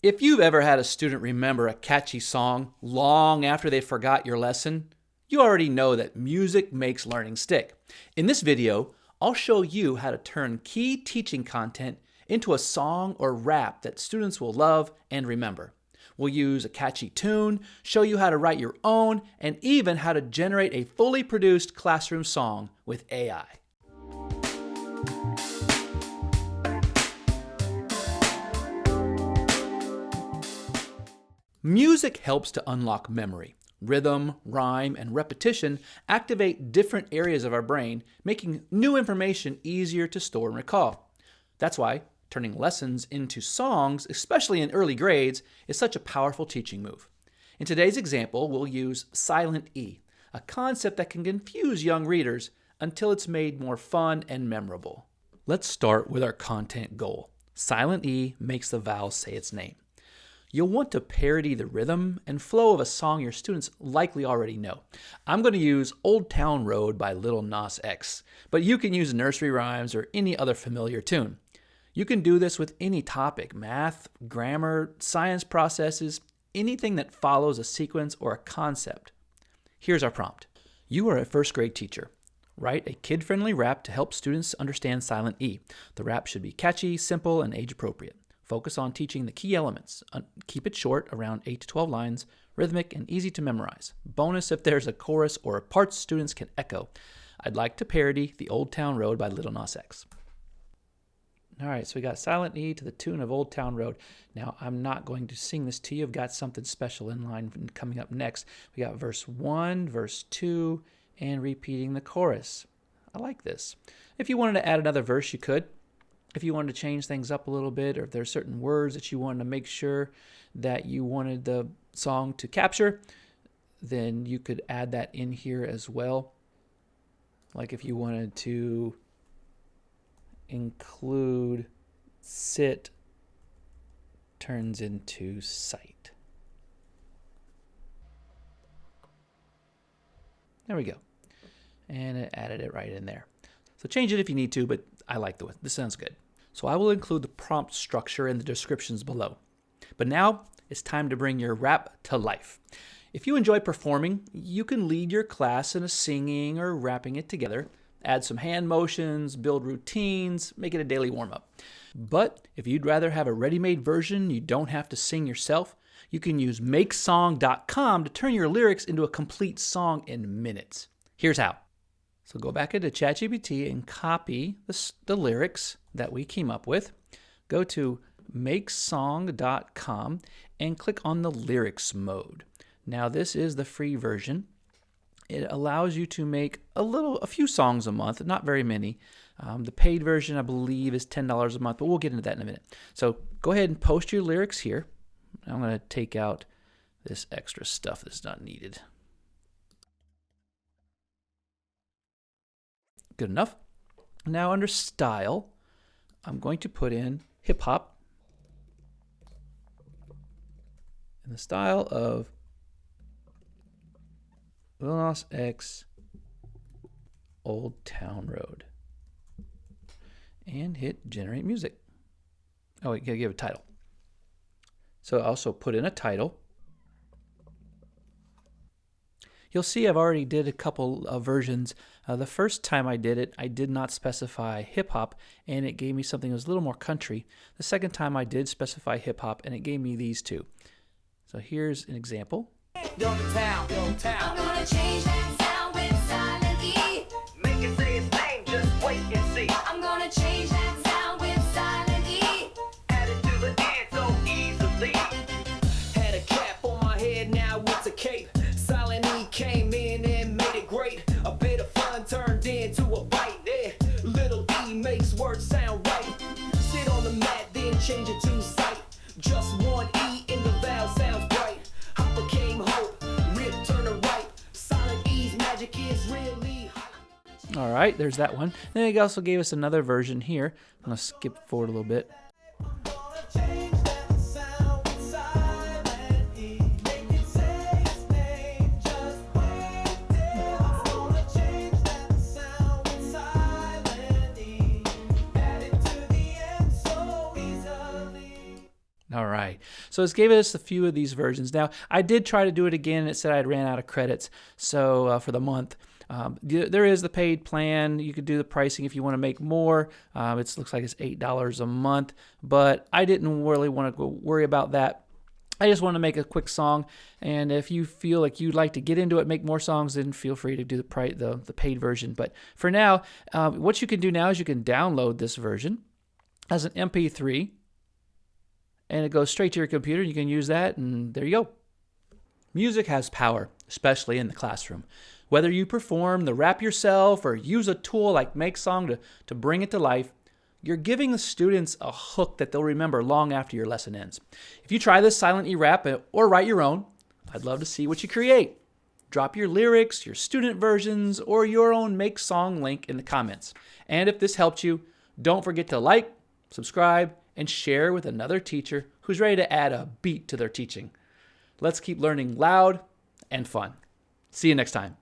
If you've ever had a student remember a catchy song long after they forgot your lesson, you already know that music makes learning stick. In this video, I'll show you how to turn key teaching content into a song or rap that students will love and remember. We'll use a catchy tune, show you how to write your own, and even how to generate a fully produced classroom song with AI. Music helps to unlock memory. Rhythm, rhyme, and repetition activate different areas of our brain, making new information easier to store and recall. That's why turning lessons into songs, especially in early grades, is such a powerful teaching move. In today's example, we'll use Silent E, a concept that can confuse young readers until it's made more fun and memorable. Let's start with our content goal. Silent E makes the vowel say its name. You'll want to parody the rhythm and flow of a song your students likely already know. I'm going to use Old Town Road by Lil Nas X, but you can use nursery rhymes or any other familiar tune. You can do this with any topic: math, grammar, science processes, anything that follows a sequence or a concept. Here's our prompt. You are a first grade teacher. Write a kid-friendly rap to help students understand Silent E. The rap should be catchy, simple, and age-appropriate. Focus on teaching the key elements. Keep it short, around 8 to 12 lines, rhythmic and easy to memorize. Bonus if there's a chorus or parts students can echo. I'd like to parody the Old Town Road by Lil Nas X. All right, so we got Silent E to the tune of Old Town Road. Now, I'm not going to sing this to you. I've got something special in line coming up next. We got verse 1, verse 2, and repeating the chorus. I like this. If you wanted to add another verse, you could. If you wanted to change things up a little bit, or if there's certain words that you wanted to make sure that you wanted the song to capture, then you could add that in here as well. Like if you wanted to include sit turns into sight. There we go. And it added it right in there. So change it if you need to, but I like this sounds good. So I will include the prompt structure in the descriptions below. But now it's time to bring your rap to life. If you enjoy performing, you can lead your class in a singing or rapping it together. Add some hand motions, build routines, make it a daily warm-up. But if you'd rather have a ready-made version you don't have to sing yourself, you can use makesong.com to turn your lyrics into a complete song in minutes. Here's how. So go back into ChatGPT and copy the lyrics that we came up with. Go to makesong.com and click on the lyrics mode. Now this is the free version. It allows you to make a few songs a month, not very many. The paid version, I believe, is $10 a month, but we'll get into that in a minute. So go ahead and post your lyrics here. I'm going to take out this extra stuff that's not needed. Good enough. Now under style, I'm going to put in hip hop in the style of Lil Nas X, Old Town Road, and hit generate music. Oh, you gotta give a title. So I also put in a title. You'll see I've already did a couple of versions. The first time I did it, I did not specify hip-hop, and it gave me something that was a little more country. The second time I did specify hip-hop, and it gave me these two. So here's an example. I'm gonna change that sound with Silent E. Make it say its name, just wait and see. I'm gonna change that sound with Silent E. Add it to the end so easily. Had a cap on my head, now it's a cape. Silent E came in and made it great. A bit of fun turned into a bite. Yeah. Little E makes words sound right. Sit on the mat, then change it to sight. Just one E in the vowel sounds bright. Hop became hope, rip turn to right. Silent E's magic is really hype. All right, there's that one. Then it also gave us another version here. I'm going to skip forward a little bit. All right. So it's gave us a few of these versions. Now, I did try to do it again, and it said I'd ran out of credits for the month. There is the paid plan. You could do the pricing if you want to make more. It looks like it's $8 a month, but I didn't really want to worry about that. I just want to make a quick song, and if you feel like you'd like to get into it, make more songs, then feel free to do the paid version. But for now, what you can do now is you can download this version as an MP3, and it goes straight to your computer. You can use that, and there you go. Music has power, especially in the classroom. Whether you perform the rap yourself or use a tool like MakeSong to bring it to life, you're giving the students a hook that they'll remember long after your lesson ends. If you try this silent E-rap or write your own, I'd love to see what you create. Drop your lyrics, your student versions, or your own MakeSong link in the comments. And if this helped you, don't forget to like, subscribe, and share with another teacher who's ready to add a beat to their teaching. Let's keep learning loud and fun. See you next time.